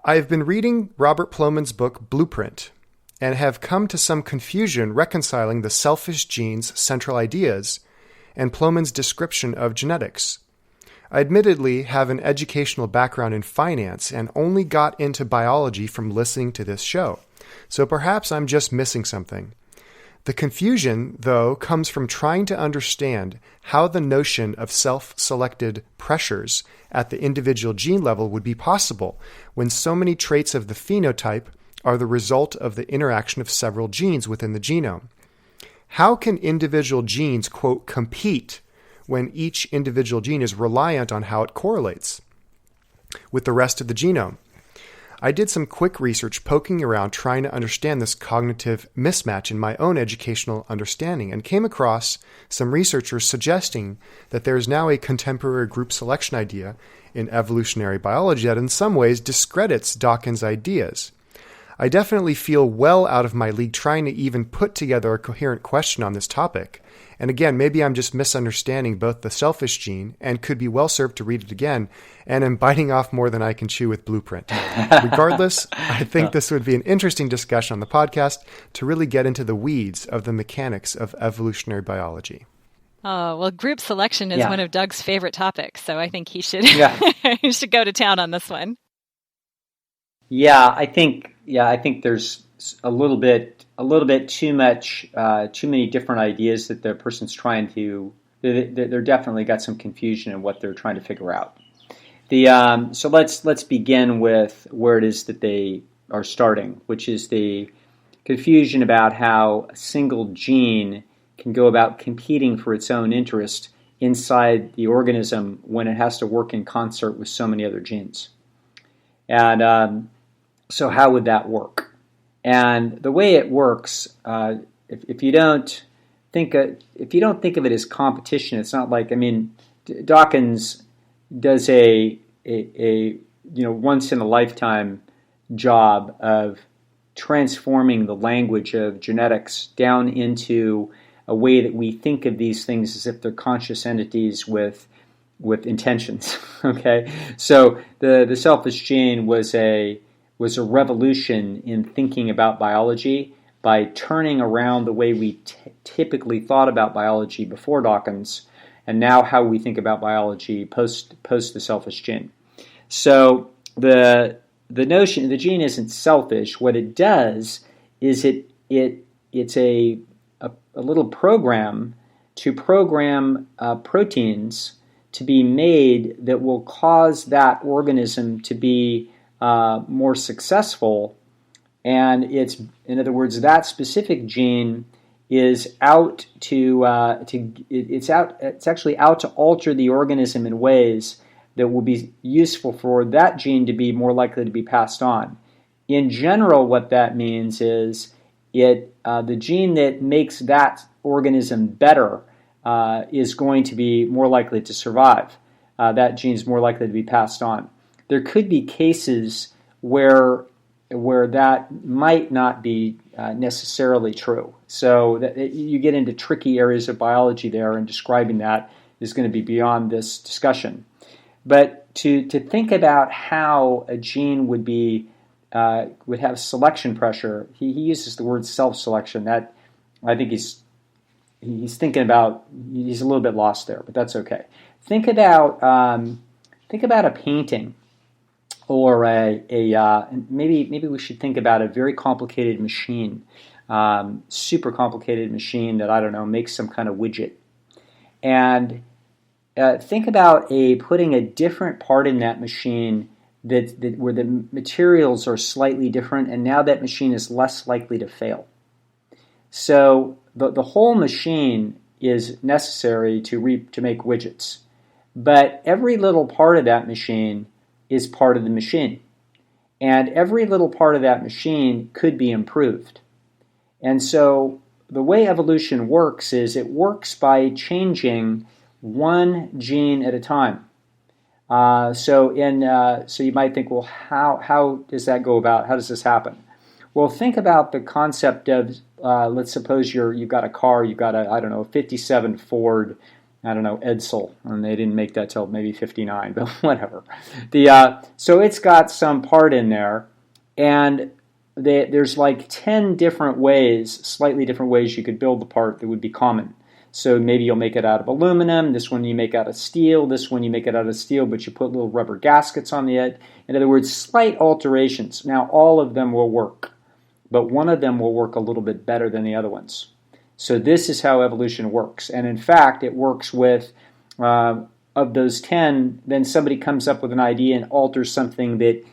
I've been reading Robert Plomin's book, Blueprint, and have come to some confusion reconciling the selfish gene's central ideas and Plomin's description of genetics. I admittedly have an educational background in finance and only got into biology from listening to this show, so perhaps I'm just missing something. The confusion, though, comes from trying to understand how the notion of self-selected pressures at the individual gene level would be possible when so many traits of the phenotype are the result of the interaction of several genes within the genome. How can individual genes, quote, compete when each individual gene is reliant on how it correlates with the rest of the genome? I did some quick research poking around trying to understand this cognitive mismatch in my own educational understanding and came across some researchers suggesting that there is now a contemporary group selection idea in evolutionary biology that in some ways discredits Dawkins' ideas. I definitely feel well out of my league trying to even put together a coherent question on this topic. And again, maybe I'm just misunderstanding both the selfish gene and could be well served to read it again, and am biting off more than I can chew with Blueprint. Regardless, I think this would be an interesting discussion on the podcast to really get into the weeds of the mechanics of evolutionary biology. Oh, well, group selection is one of Doug's favorite topics, so I think he should he should go to town on this one. I think there's a little bit too many different ideas that the person's trying to. They're definitely got some confusion in what they're trying to figure out. So let's begin with where it is that they are starting, which is the confusion about how a single gene can go about competing for its own interest inside the organism when it has to work in concert with so many other genes. And so how would that work? And the way it works, if you don't think of it as competition, it's not like, Dawkins does a once in a lifetime job of transforming the language of genetics down into a way that we think of these things as if they're conscious entities with intentions. Okay, so the selfish gene was a revolution in thinking about biology by turning around the way we typically thought about biology before Dawkins, and now how we think about biology post the selfish gene. So the notion the gene isn't selfish. What it does is it's a little program to program proteins to be made that will cause that organism to be more successful, and in other words, that specific gene is out it's actually out to alter the organism in ways that will be useful for that gene to be more likely to be passed on. In general, what that means is the gene that makes that organism better is going to be more likely to survive. That gene is more likely to be passed on. There could be cases where that might not be necessarily true. So you get into tricky areas of biology there, and describing that is going to be beyond this discussion. But to think about how a gene would have selection pressure, he uses the word self-selection. That I think he's thinking about. He's a little bit lost there, but that's okay. Think about a painting. Or maybe we should think about a very complicated machine, super complicated machine that makes some kind of widget, and think about putting a different part in that machine that where the materials are slightly different, and now that machine is less likely to fail. So the whole machine is necessary to make widgets, but every little part of that machine is part of the machine. And every little part of that machine could be improved. And so the way evolution works is it works by changing one gene at a time. So you might think, well, how does that go about? How does this happen? Well, think about the concept of, let's suppose you've got a car, you've got a 57 Ford I don't know, Edsel, and they didn't make that till maybe 59, but whatever. So it's got some part in there, and there's like 10 different ways, slightly different ways you could build the part that would be common. So maybe you'll make it out of aluminum, this one you make out of steel, this one you make it out of steel, but you put little rubber gaskets on the end. In other words, slight alterations. Now, all of them will work, but one of them will work a little bit better than the other ones. So this is how evolution works. And in fact, it works with, of those 10, then somebody comes up with an idea and alters something that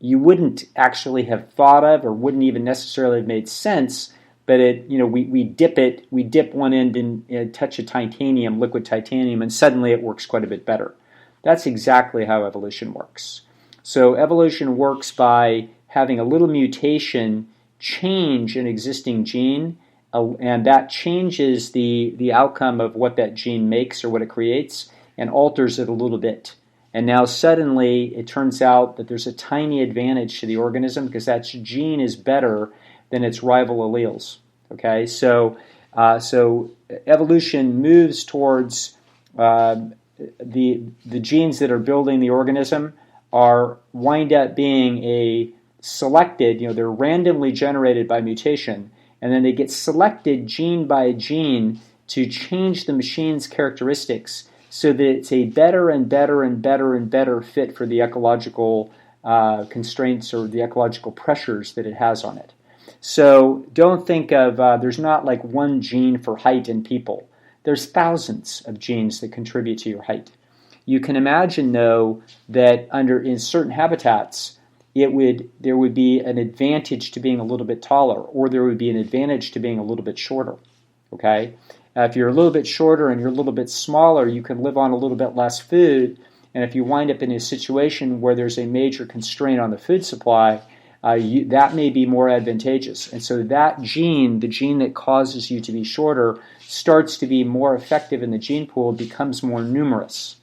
you wouldn't actually have thought of or wouldn't even necessarily have made sense, but we dip one end in a touch of titanium, liquid titanium, and suddenly it works quite a bit better. That's exactly how evolution works. So evolution works by having a little mutation change an existing gene, and that changes the outcome of what that gene makes or what it creates and alters it a little bit. And now suddenly it turns out that there's a tiny advantage to the organism because that gene is better than its rival alleles. Okay, so evolution moves towards the genes that are building the organism are wind up being a selected. They're randomly generated by mutation, and then they get selected gene by gene to change the machine's characteristics so that it's a better and better and better and better fit for the ecological constraints or the ecological pressures that it has on it. So don't think of, there's not like one gene for height in people. There's thousands of genes that contribute to your height. You can imagine, though, that in certain habitats, there would be an advantage to being a little bit taller, or there would be an advantage to being a little bit shorter. Okay? If you're a little bit shorter and you're a little bit smaller, you can live on a little bit less food. And if you wind up in a situation where there's a major constraint on the food supply, that may be more advantageous. And so that gene, the gene that causes you to be shorter, starts to be more effective in the gene pool, becomes more numerous.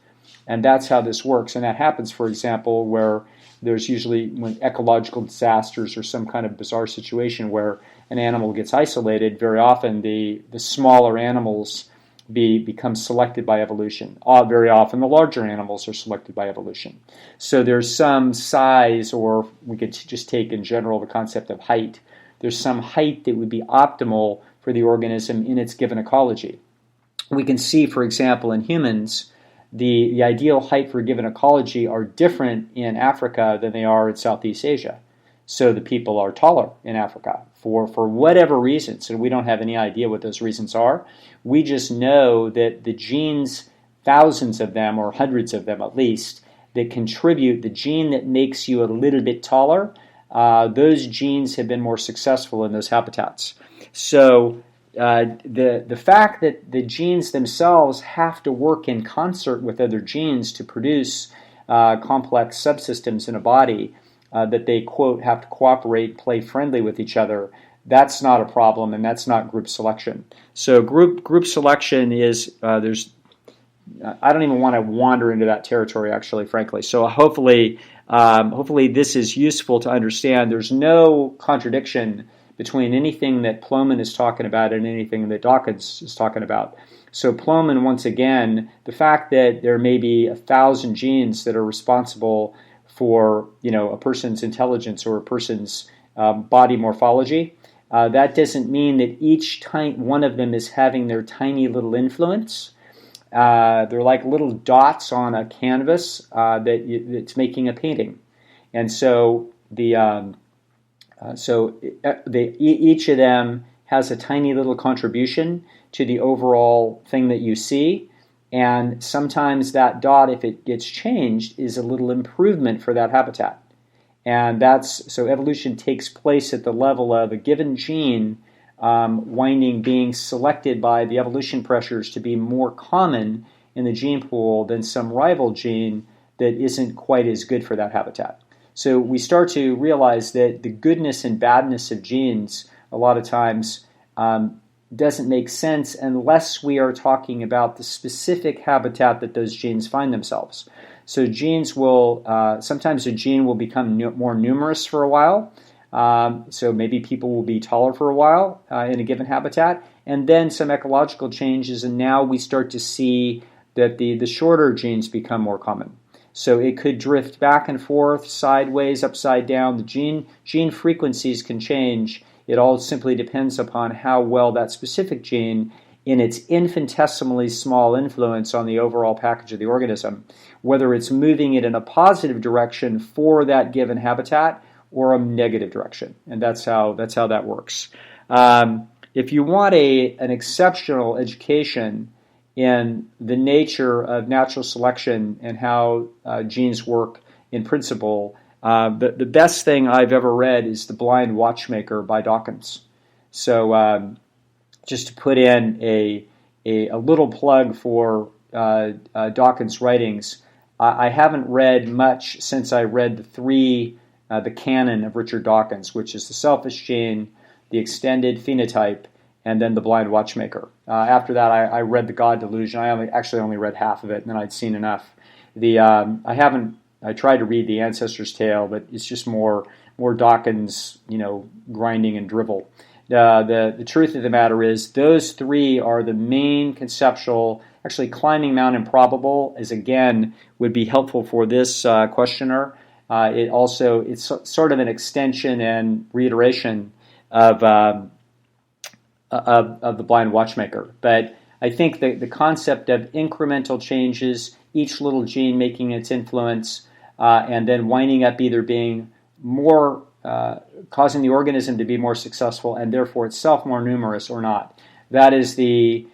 And that's how this works. And that happens, for example, where there's usually when ecological disasters or some kind of bizarre situation where an animal gets isolated, very often the smaller animals become selected by evolution. Very often the larger animals are selected by evolution. So there's some size, or we could just take in general the concept of height. There's some height that would be optimal for the organism in its given ecology. We can see, for example, in humans, the ideal height for a given ecology are different in Africa than they are in Southeast Asia. So the people are taller in Africa for whatever reasons, and we don't have any idea what those reasons are. We just know that the genes, thousands of them or hundreds of them at least, that contribute, the gene that makes you a little bit taller, those genes have been more successful in those habitats. So the fact that the genes themselves have to work in concert with other genes to produce complex subsystems in a body, that they, quote, have to cooperate, play friendly with each other, that's not a problem, and that's not group selection. So group selection is, I don't even want to wander into that territory, actually, frankly. So hopefully this is useful to understand. There's no contradiction between anything that Plomin is talking about and anything that Dawkins is talking about. So Plomin, once again, the fact that there may be 1,000 genes that are responsible for a person's intelligence or a person's body morphology, that doesn't mean that each one of them is having their tiny little influence. They're like little dots on a canvas that's making a painting, and so each of them has a tiny little contribution to the overall thing that you see. And sometimes that dot, if it gets changed, is a little improvement for that habitat. And so evolution takes place at the level of a given gene being selected by the evolution pressures to be more common in the gene pool than some rival gene that isn't quite as good for that habitat. So we start to realize that the goodness and badness of genes a lot of times doesn't make sense unless we are talking about the specific habitat that those genes find themselves. So genes will, sometimes a gene will become more numerous for a while. So maybe people will be taller for a while in a given habitat, and then some ecological changes, and now we start to see that the shorter genes become more common. So it could drift back and forth, sideways, upside down. The gene frequencies can change. It all simply depends upon how well that specific gene, in its infinitesimally small influence on the overall package of the organism, whether it's moving it in a positive direction for that given habitat or a negative direction. And that's how that works. If you want an exceptional education in the nature of natural selection and how genes work in principle, the best thing I've ever read is The Blind Watchmaker by Dawkins. So just to put in a little plug for Dawkins' writings, I haven't read much since I read the canon of Richard Dawkins, which is The Selfish Gene, The Extended Phenotype, and then The Blind Watchmaker. After that, I read The God Delusion. I only read half of it, and then I'd seen enough. I tried to read The Ancestor's Tale, but it's just more Dawkins, grinding and drivel. The truth of the matter is those three are the main conceptual. Actually, climbing Mount Improbable would be helpful for this questioner. It's sort of an extension and reiteration of the Blind Watchmaker. But I think the concept of incremental changes, each little gene making its influence, and then winding up either being more, causing the organism to be more successful and therefore itself more numerous or not. That is the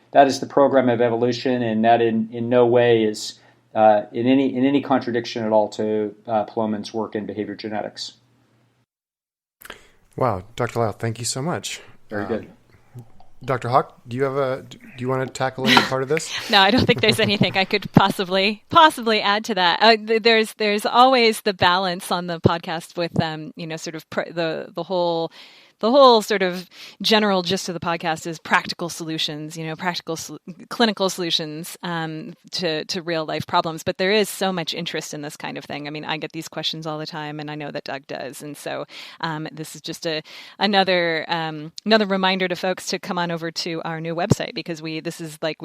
program of evolution, and that in no way is in any contradiction at all to Plomin's work in behavior genetics. Wow, Dr. Lisle, thank you so much. Very good. Dr. Hawk, do you want to tackle any part of this? No, I don't think there's anything I could possibly add to that. There's always the balance on the podcast with sort of the whole sort of general gist of the podcast is practical solutions, clinical solutions to real life problems. But there is so much interest in this kind of thing. I mean, I get these questions all the time, and I know that Doug does. And so this is just another reminder to folks to come on over to our new website, because we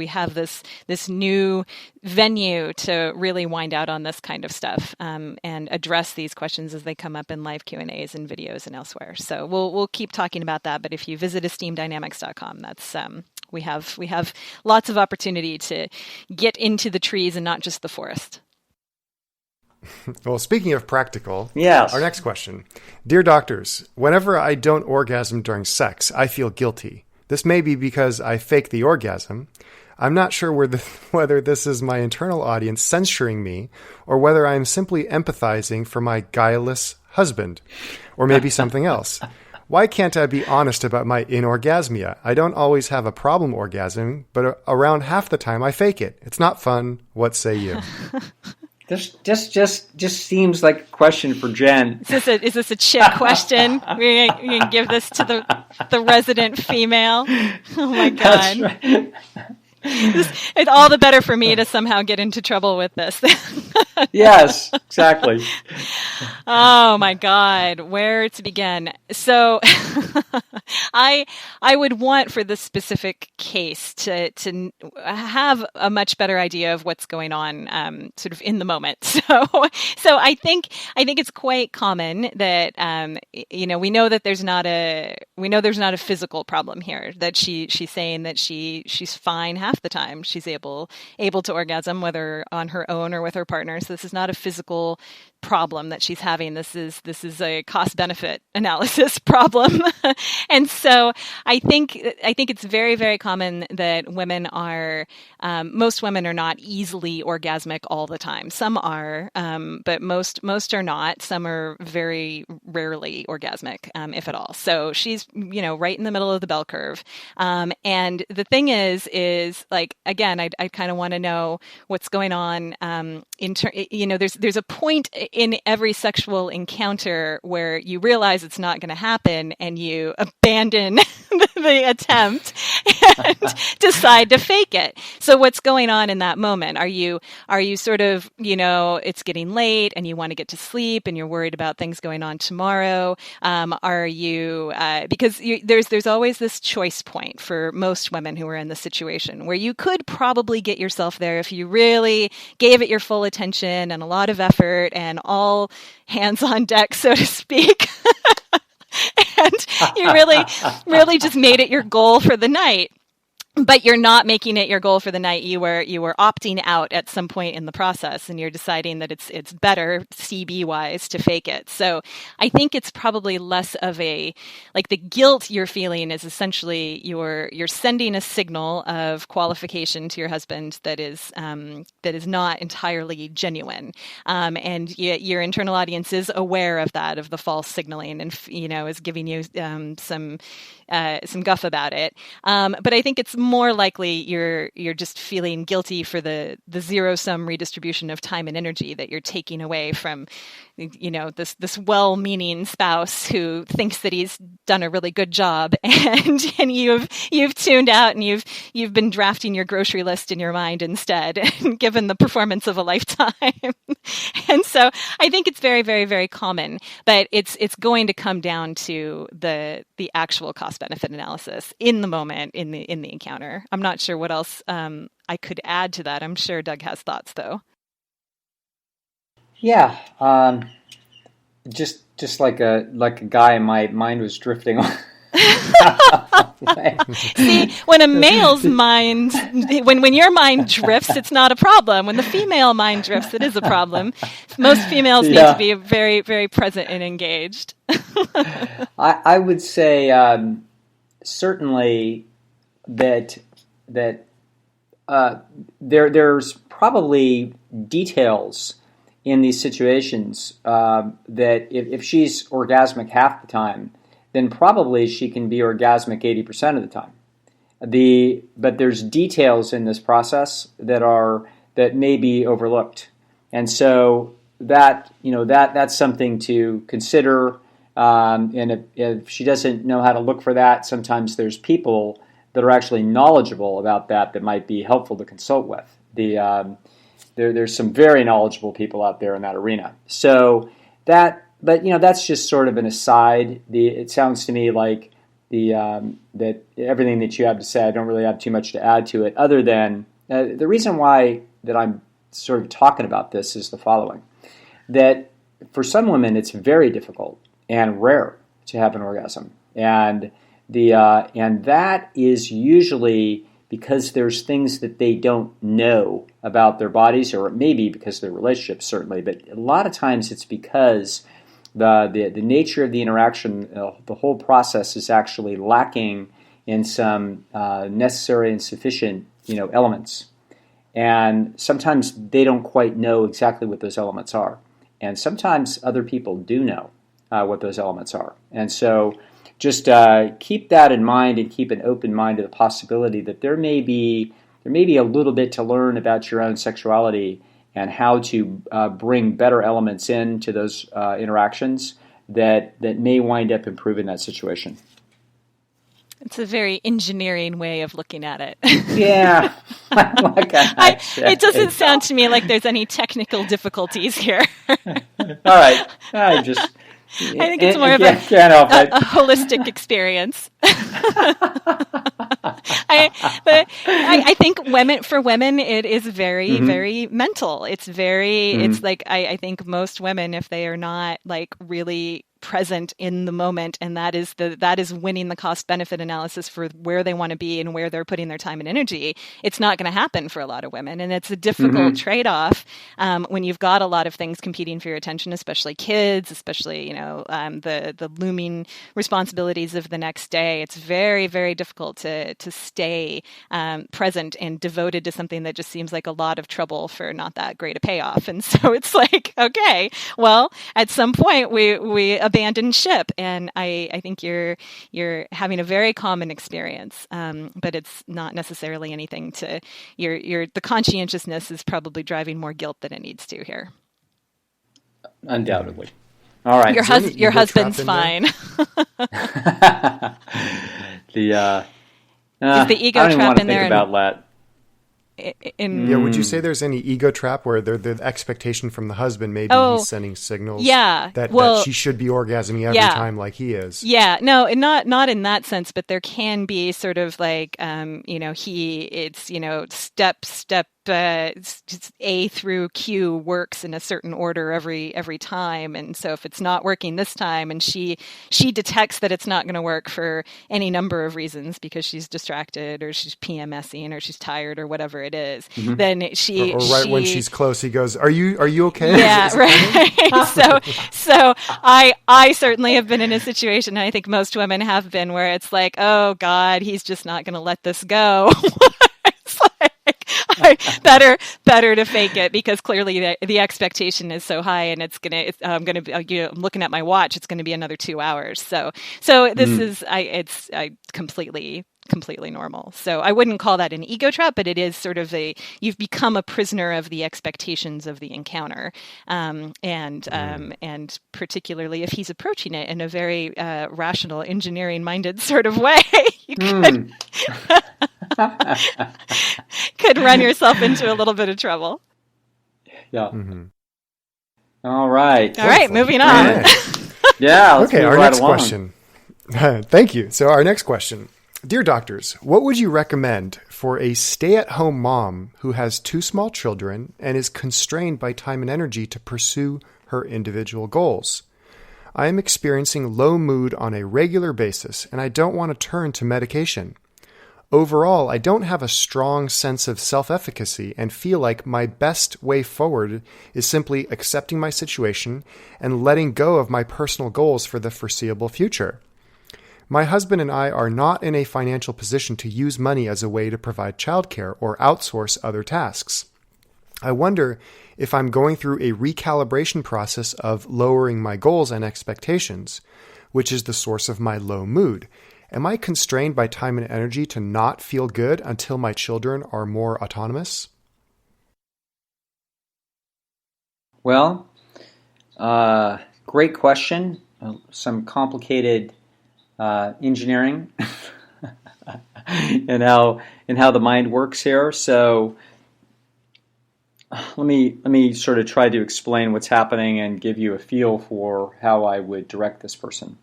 have this new venue to really wind out on this kind of stuff and address these questions as they come up in live Q&As and videos and elsewhere. So we'll keep talking about that, but if you visit esteemdynamics.com, that's we have lots of opportunity to get into the trees and not just the forest. Well, speaking of practical, yes. Our next question. Dear doctors, whenever I don't orgasm during sex, I feel guilty. This may be because I fake the orgasm. I'm not sure whether this is my internal audience censuring me or whether I'm simply empathizing for my guileless husband, or maybe something else. Why can't I be honest about my inorgasmia? I don't always have a problem orgasming, but around half the time I fake it. It's not fun. What say you? This just seems like a question for Jen. Is this a chick question? We're gonna give this to the resident female. Oh my God. That's right. It's all the better for me to somehow get into trouble with this. Yes, exactly. Oh my God, where to begin? So I would want for this specific case to have a much better idea of what's going on sort of in the moment. So I think it's quite common that we know that there's not a physical problem here, that she's saying that she's fine half the time. She's able to orgasm, whether on her own or with her partner. So this is not a physical problem that she's having. This is a cost benefit analysis problem. And so I think it's very, very common that women are most women are not easily orgasmic all the time. Some are, but most are not. Some are very rarely orgasmic, if at all. So she's right in the middle of the bell curve. And the thing is like, again, I kind of want to know what's going on. There's a point in every sexual encounter where you realize it's not going to happen and you abandon the attempt and decide to fake it. So what's going on in that moment? Are you sort of, it's getting late and you want to get to sleep and you're worried about things going on tomorrow? Are you, because there's always this choice point for most women who are in this situation where you could probably get yourself there if you really gave it your full attention and a lot of effort and all hands on deck, so to speak. And you really just made it your goal for the night. But you're not making it your goal for the night. You were opting out at some point in the process, and you're deciding that it's better CB wise to fake it. So I think it's probably less of the guilt you're feeling is essentially you're sending a signal of qualification to your husband that is not entirely genuine, and your internal audience is aware of that, of the false signaling, and is giving you some guff about it. But I think it's more likely you're just feeling guilty for the zero-sum redistribution of time and energy that you're taking away from, this well-meaning spouse who thinks that he's done a really good job, and you've tuned out and you've been drafting your grocery list in your mind instead, and given the performance of a lifetime. And so I think it's very, very, very common, but it's going to come down to the actual cost benefit analysis in the moment, in the encounter. I'm not sure what else I could add to that. I'm sure Doug has thoughts, though. Yeah, just like a guy, my mind was drifting on. See, when a male's mind, when your mind drifts, it's not a problem. When the female mind drifts, it is a problem. Most females need to be very, very present and engaged. I would say certainly that there's probably details in these situations that if she's orgasmic half the time, then probably she can be orgasmic 80% of the time. But there's details in this process that may be overlooked, and so that's something to consider. And if she doesn't know how to look for that, sometimes there's people that are actually knowledgeable about that might be helpful to consult with. There's some very knowledgeable people out there in that arena. So but that's just sort of an aside. It sounds to me like that everything that you have to say, I don't really have too much to add to it, other than the reason why that I'm sort of talking about this is the following: that for some women it's very difficult and rare to have an orgasm, and that is usually because there's things that they don't know about their bodies, or it may be because of their relationships, certainly, but a lot of times it's because the nature of the interaction, the whole process is actually lacking in some necessary and sufficient elements. And sometimes they don't quite know exactly what those elements are. And sometimes other people do know what those elements are. And so just keep that in mind, and keep an open mind to the possibility that there may be a little bit to learn about your own sexuality and how to bring better elements into those interactions that may wind up improving that situation. It's a very engineering way of looking at it. Yeah. It doesn't sound to me like there's any technical difficulties here. All right. I think it's more of a holistic experience. I think for women, it is very, very mental. It's very, it's like, I think most women, if they are not like really present in the moment, and that is winning the cost benefit analysis for where they want to be and where they're putting their time and energy, it's not going to happen for a lot of women. And it's a difficult trade-off when you've got a lot of things competing for your attention, especially kids, especially the looming responsibilities of the next day. It's very, very difficult to stay present and devoted to something that just seems like a lot of trouble for not that great a payoff. And so it's like, okay, well, at some point we abandon ship, and I think you're having a very common experience, but it's not necessarily anything to the conscientiousness is probably driving more guilt than it needs to here. Undoubtedly. All right. Your husband's fine. Is the ego I don't even trap want to in think there? about that. Would you say there's any ego trap where the expectation from the husband, maybe he's sending signals that she should be orgasming every time like he is? Yeah, no, and not in that sense, but there can be sort of like, step A through Q works in a certain order every time, and so if it's not working this time, and she detects that it's not going to work for any number of reasons because she's distracted or she's PMSing or she's tired or whatever it is, then she when she's close, he goes, "Are you okay?" Yeah, right. so I certainly have been in a situation, and I think most women have been, where it's like, oh God, he's just not going to let this go. It's like, better to fake it, because clearly the expectation is so high, and I'm looking at my watch, it's going to be another 2 hours. So this is it's completely normal. So I wouldn't call that an ego trap, but it is sort of you've become a prisoner of the expectations of the encounter, and particularly if he's approaching it in a very rational, engineering-minded sort of way, you could run yourself into a little bit of trouble. Yeah. All right. Moving on. Yeah. Okay, our next question. Thank you. So our next question. Dear doctors, what would you recommend for a stay-at-home mom who has 2 small children and is constrained by time and energy to pursue her individual goals? I am experiencing low mood on a regular basis, and I don't want to turn to medication. Overall, I don't have a strong sense of self-efficacy and feel like my best way forward is simply accepting my situation and letting go of my personal goals for the foreseeable future. My husband and I are not in a financial position to use money as a way to provide childcare or outsource other tasks. I wonder if I'm going through a recalibration process of lowering my goals and expectations, which is the source of my low mood. Am I constrained by time and energy to not feel good until my children are more autonomous? Well, great question. Some complicated engineering and how the mind works here. So let me sort of try to explain what's happening and give you a feel for how I would direct this person.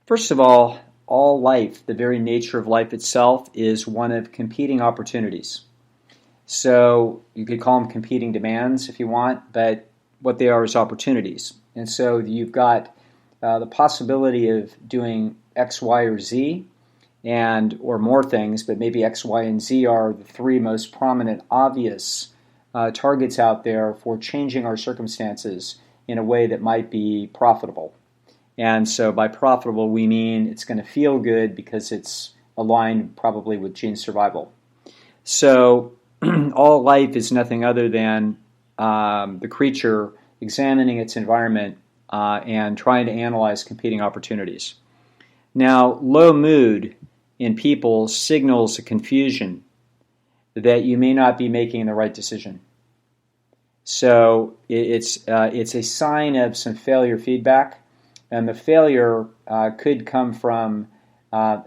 First of all life, the very nature of life itself, is one of competing opportunities. So you could call them competing demands if you want, but what they are is opportunities. And so you've got the possibility of doing X, Y, or Z, or more things, but maybe X, Y, and Z are the 3 most prominent, obvious targets out there for changing our circumstances in a way that might be profitable. And so by profitable, we mean it's going to feel good because it's aligned probably with gene survival. So all life is nothing other than the creature examining its environment and trying to analyze competing opportunities. Now, low mood in people signals a confusion that you may not be making the right decision. So it's a sign of some failure feedback, and the failure could come from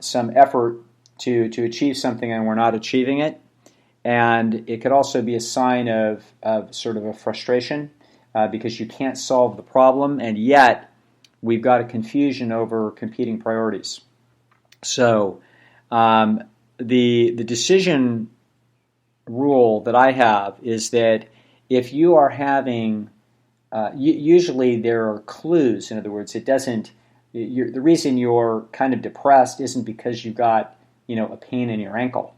some effort to achieve something and we're not achieving it, and it could also be a sign of sort of a frustration because you can't solve the problem, and yet we've got a confusion over competing priorities. So the decision rule that I have is that if you are having, usually there are clues. In other words, it doesn't. The reason you're kind of depressed isn't because you've got a pain in your ankle.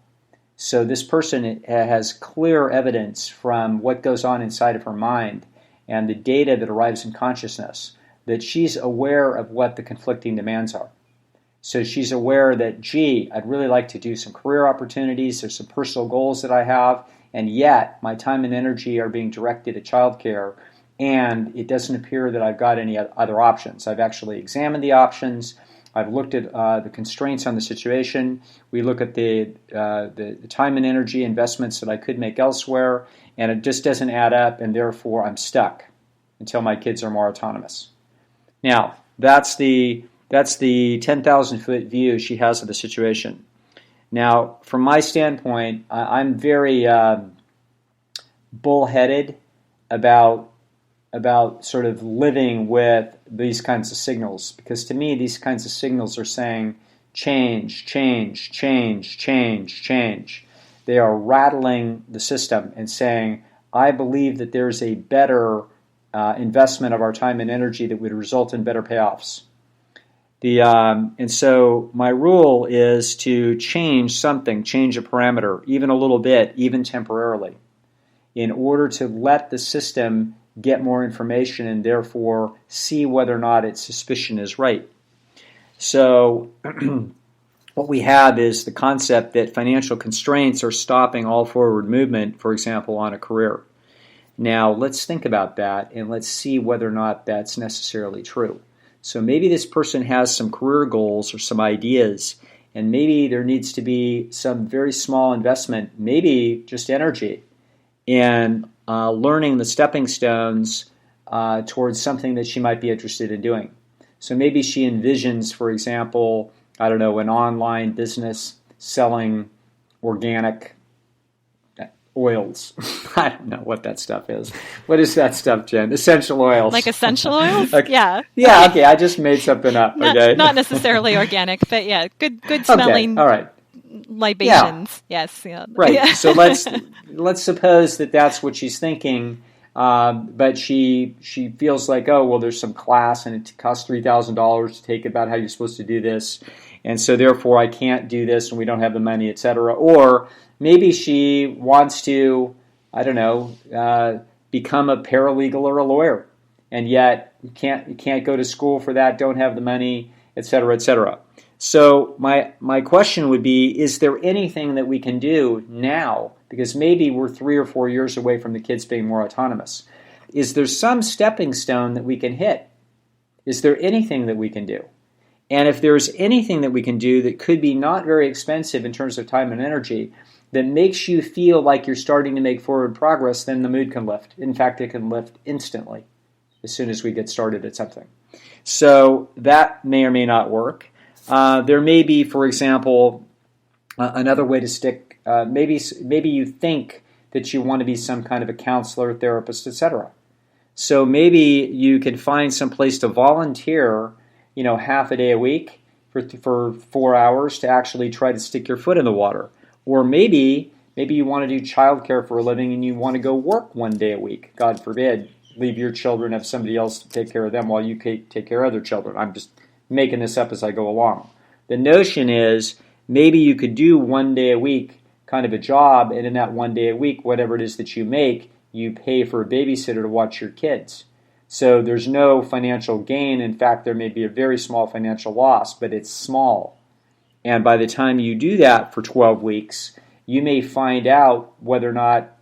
So this person has clear evidence from what goes on inside of her mind and the data that arrives in consciousness that she's aware of what the conflicting demands are. So she's aware that, gee, I'd really like to do some career opportunities, there's some personal goals that I have, and yet my time and energy are being directed at childcare, and it doesn't appear that I've got any other options. I've actually examined the options. I've looked at the constraints on the situation. We look at the time and energy investments that I could make elsewhere, and it just doesn't add up, and therefore I'm stuck. until my kids are more autonomous. Now, that's the 10,000-foot view she has of the situation. Now, from my standpoint, I'm very bullheaded about sort of living with these kinds of signals, because to me, these kinds of signals are saying change, change, change, change, change. They are rattling the system and saying, I believe that there's a better investment of our time and energy that would result in better payoffs. And so my rule is to change something, change a parameter, even a little bit, even temporarily, in order to let the system get more information and therefore see whether or not its suspicion is right. So what we have is the concept that financial constraints are stopping all forward movement, for example, on a career. Now, let's think about that and let's see whether or not that's necessarily true. So maybe this person has some career goals or some ideas, and maybe there needs to be some very small investment, maybe just energy, in learning the stepping stones towards something that she might be interested in doing. So maybe she envisions, for example, I don't know, an online business selling organic oils. I don't know what that stuff is. What is that stuff, Jen? Essential oils. Like essential oils? Okay. Yeah. Yeah, okay. I just made something up. Okay. Not necessarily organic, but yeah, good smelling. Okay. All right. Libations. Yeah. Yes. Yeah. Right. Yeah. So let's suppose that that's what she's thinking, but she feels like, oh, well, there's some class and it costs $3,000 to take about how you're supposed to do this, and so therefore I can't do this and we don't have the money, etc. Or maybe she wants to, I don't know, become a paralegal or a lawyer, and yet you can't go to school for that, don't have the money, etc., etc. So my question would be, is there anything that we can do now? Because maybe we're 3 or 4 years away from the kids being more autonomous. Is there some stepping stone that we can hit? Is there anything that we can do? And if there's anything that we can do that could be not very expensive in terms of time and energy, that makes you feel like you're starting to make forward progress, then the mood can lift. In fact, it can lift instantly as soon as we get started at something. So that may or may not work. There may be, for example, another way to stick. Maybe you think that you want to be some kind of a counselor, therapist, etc. So maybe you can find some place to volunteer, half a day a week for 4 hours to actually try to stick your foot in the water. Or maybe you want to do childcare for a living and you want to go work 1 day a week. God forbid, leave your children, have somebody else to take care of them while you take care of their children. I'm just making this up as I go along. The notion is maybe you could do 1 day a week kind of a job, and in that 1 day a week, whatever it is that you make, you pay for a babysitter to watch your kids. So there's no financial gain. In fact, there may be a very small financial loss, but it's small. And by the time you do that for 12 weeks, you may find out whether or not,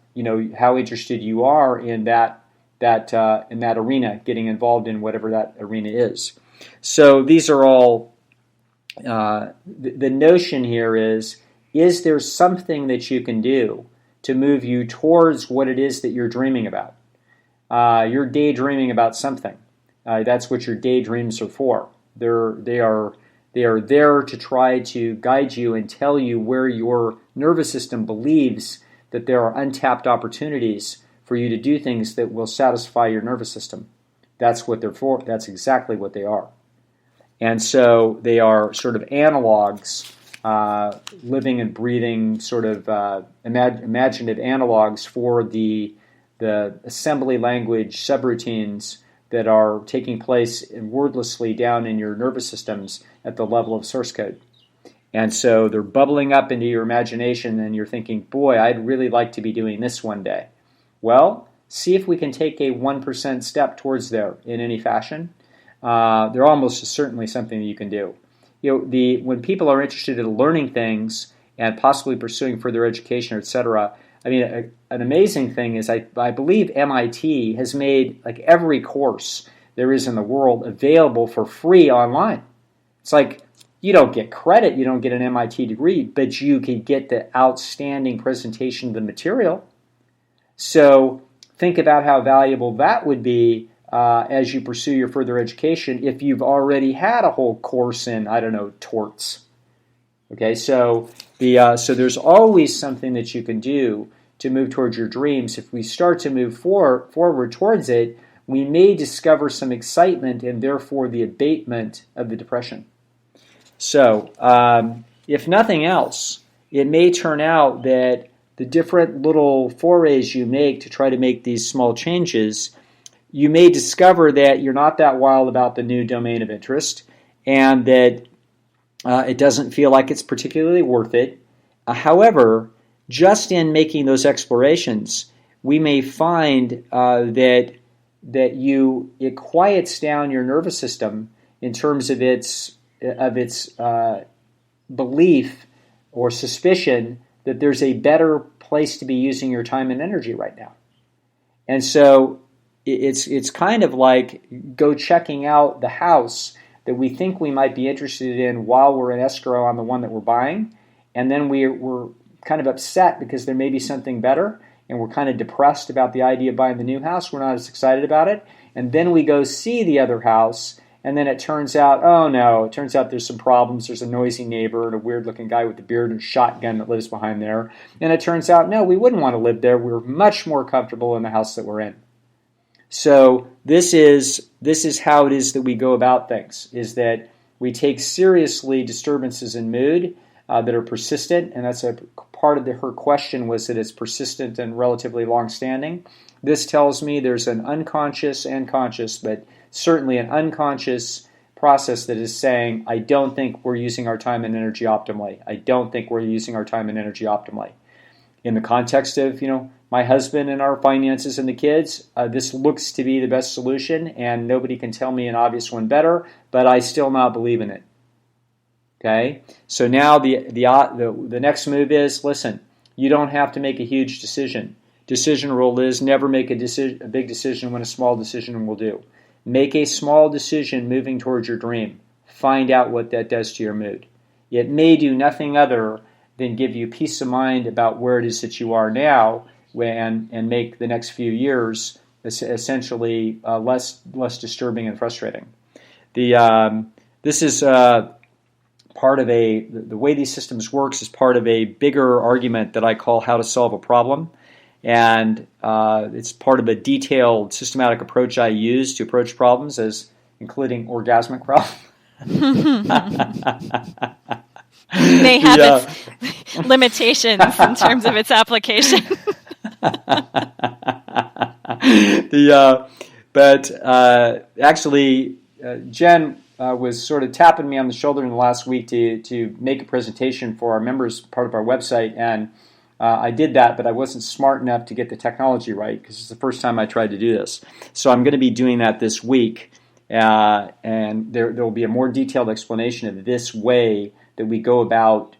how interested you are in that arena, getting involved in whatever that arena is. So these are all, the notion here is there something that you can do to move you towards what it is that you're dreaming about? You're daydreaming about something. That's what your daydreams are for. They are there to try to guide you and tell you where your nervous system believes that there are untapped opportunities for you to do things that will satisfy your nervous system. That's what they're for. That's exactly what they are. And so they are sort of analogs, living and breathing sort of imaginative analogs for the assembly language subroutines that are taking place wordlessly down in your nervous systems at the level of source code. And so they're bubbling up into your imagination and you're thinking, boy, I'd really like to be doing this one day. Well, see if we can take a 1% step towards there in any fashion. They're almost certainly something that you can do. When people are interested in learning things and possibly pursuing further education, etc., I mean, an amazing thing is I believe MIT has made like every course there is in the world available for free online. It's like you don't get credit, you don't get an MIT degree, but you can get the outstanding presentation of the material. So think about how valuable that would be as you pursue your further education if you've already had a whole course in, I don't know, torts. Okay, so so there's always something that you can do to move towards your dreams. If we start to move forward towards it, we may discover some excitement and therefore the abatement of the depression. So, if nothing else, it may turn out that the different little forays you make to try to make these small changes, you may discover that you're not that wild about the new domain of interest and that it doesn't feel like it's particularly worth it. However, just in making those explorations, we may find that it quiets down your nervous system in terms of its belief or suspicion that there's a better place to be using your time and energy right now. And so it's kind of like go checking out the house that we think we might be interested in while we're in escrow on the one that we're buying, and then we're kind of upset because there may be something better, and we're kind of depressed about the idea of buying the new house. We're not as excited about it. And then we go see the other house, and then it turns out, oh no, it turns out there's some problems. There's a noisy neighbor and a weird-looking guy with a beard and a shotgun that lives behind there. And it turns out, no, we wouldn't want to live there. We're much more comfortable in the house that we're in. So this is how it is that we go about things, is that we take seriously disturbances in mood that are persistent, and that's a part of her question was that it's persistent and relatively long-standing. This tells me there's an unconscious and conscious, but certainly an unconscious process that is saying, I don't think we're using our time and energy optimally. I don't think we're using our time and energy optimally. In the context of, my husband and our finances and the kids, this looks to be the best solution, and nobody can tell me an obvious one better, but I still not believe in it. Okay? So now the next move is, listen, you don't have to make a huge decision. Decision rule is never make a big decision when a small decision will do. Make a small decision moving towards your dream. Find out what that does to your mood. It may do nothing other than give you peace of mind about where it is that you are now and make the next few years essentially less disturbing and frustrating. This is part of the way these systems works is part of a bigger argument that I call how to solve a problem. And it's part of a detailed systematic approach I use to approach problems, as including orgasmic problems. May have its limitations in terms of its application. Actually, Jen was sort of tapping me on the shoulder in the last week to make a presentation for our members, part of our website, and I did that, but I wasn't smart enough to get the technology right because it's the first time I tried to do this. So I'm going to be doing that this week, and there will be a more detailed explanation of this way that we go about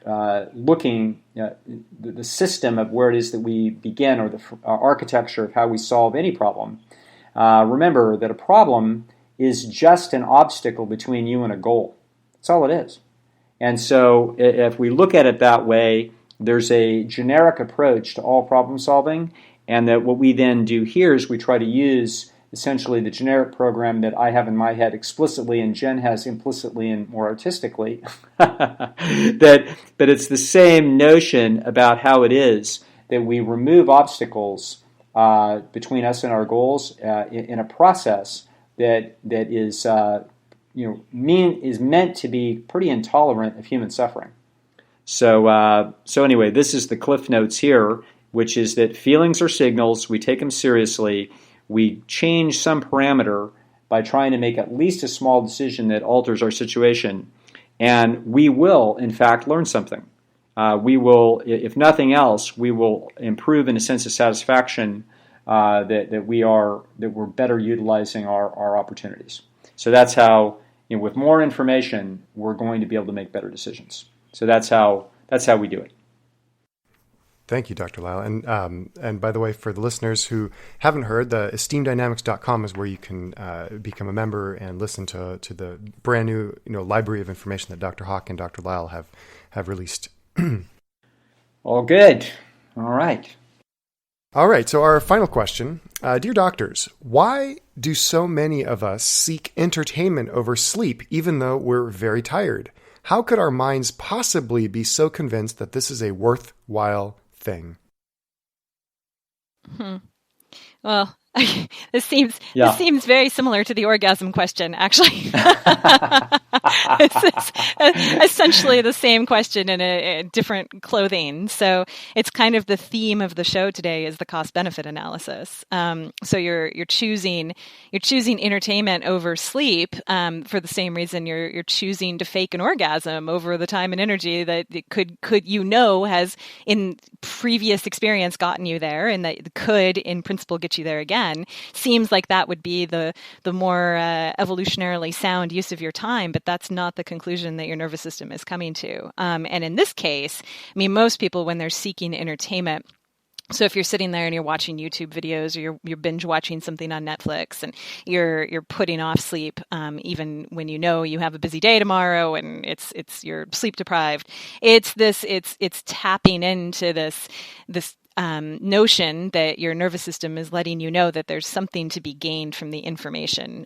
looking at the system of where it is that we begin, or the architecture of how we solve any problem. Remember that a problem is just an obstacle between you and a goal. That's all it is. And so if we look at it that way, there's a generic approach to all problem solving, and that what we then do here is we try to use essentially the generic program that I have in my head explicitly and Jen has implicitly and more artistically. But it's the same notion about how it is that we remove obstacles between us and our goals in a process that is is meant to be pretty intolerant of human suffering. So anyway, this is the cliff notes here, which is that feelings are signals. We take them seriously. We change some parameter by trying to make at least a small decision that alters our situation. And we will, in fact, learn something. We will, if nothing else, we will improve in a sense of satisfaction that we're better utilizing our opportunities. So that's how, with more information, we're going to be able to make better decisions. So that's how we do it. Thank you, Dr. Lisle. And by the way, for the listeners who haven't heard, the esteemdynamics.com is where you can become a member and listen to the brand new library of information that Dr. Hawk and Dr. Lisle have released. All good. All right. All right, so our final question. Dear doctors, why do so many of us seek entertainment over sleep even though we're very tired? How could our minds possibly be so convinced that this is a worthwhile thing? Well, this seems very similar to the orgasm question, actually. It's essentially the same question in a different clothing. So it's kind of the theme of the show today is the cost-benefit analysis. So you're choosing entertainment over sleep for the same reason you're choosing to fake an orgasm over the time and energy that it could has in previous experience gotten you there, and that could in principle get you there again. Seems like that would be the more evolutionarily sound use of your time, but that's not the conclusion that your nervous system is coming to. And in this case, I mean, most people, when they're seeking entertainment, so if you're sitting there and you're watching YouTube videos, or you're binge watching something on Netflix, and you're putting off sleep, even when you know you have a busy day tomorrow and you're sleep deprived, it's tapping into this notion that your nervous system is letting you know that there's something to be gained from the information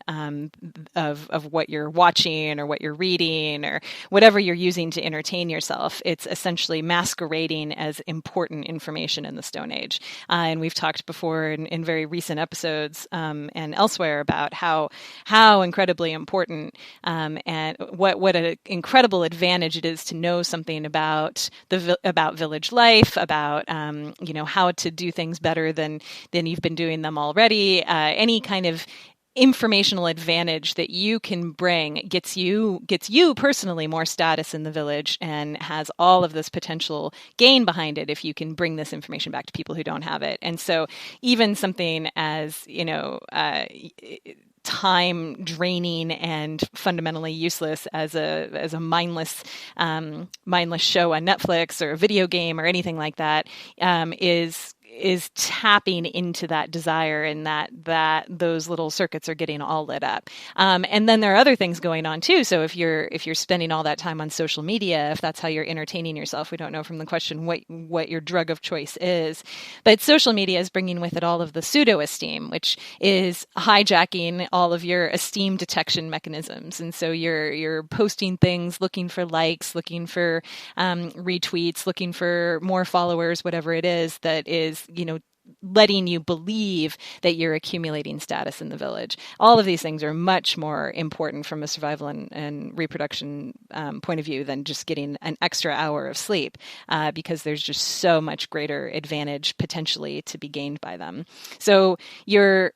of what you're watching or what you're reading or whatever you're using to entertain yourself. It's essentially masquerading as important information in the Stone Age. And we've talked before in very recent episodes and elsewhere about how incredibly important and what an incredible advantage it is to know something about village life, about how to do things better than you've been doing them already. Any kind of informational advantage that you can bring gets you personally more status in the village and has all of this potential gain behind it if you can bring this information back to people who don't have it. And so even something as time draining and fundamentally useless as a mindless show on Netflix or a video game or anything like that is tapping into that desire, and that those little circuits are getting all lit up. And then there are other things going on too. So if you're spending all that time on social media, if that's how you're entertaining yourself, we don't know from the question what your drug of choice is, but social media is bringing with it all of the pseudo-esteem, which is hijacking all of your esteem detection mechanisms. And so you're posting things, looking for likes, looking for retweets, looking for more followers, whatever it is that is letting you believe that you're accumulating status in the village. All of these things are much more important from a survival and reproduction point of view than just getting an extra hour of sleep, because there's just so much greater advantage potentially to be gained by them. So you're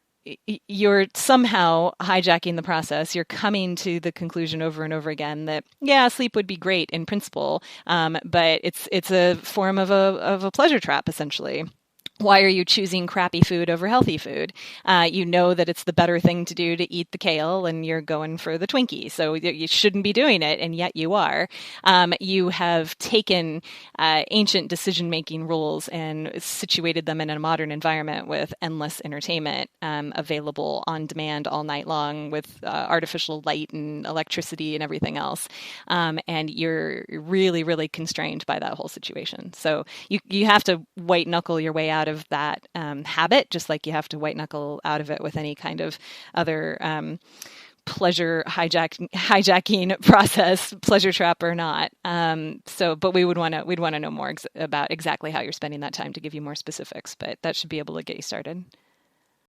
somehow hijacking the process. You're coming to the conclusion over and over again that, yeah, sleep would be great in principle, but it's a form of a pleasure trap, essentially. Why are you choosing crappy food over healthy food? You know that it's the better thing to do to eat the kale, and you're going for the Twinkie. So you shouldn't be doing it, and yet you are. You have taken ancient decision-making rules and situated them in a modern environment with endless entertainment available on demand all night long with artificial light and electricity and everything else. And you're really, really constrained by that whole situation. So you have to white-knuckle your way out of that habit, just like you have to white knuckle out of it with any kind of other pleasure hijacking process, pleasure trap or not. But we'd want to know more about exactly how you're spending that time to give you more specifics. But that should be able to get you started.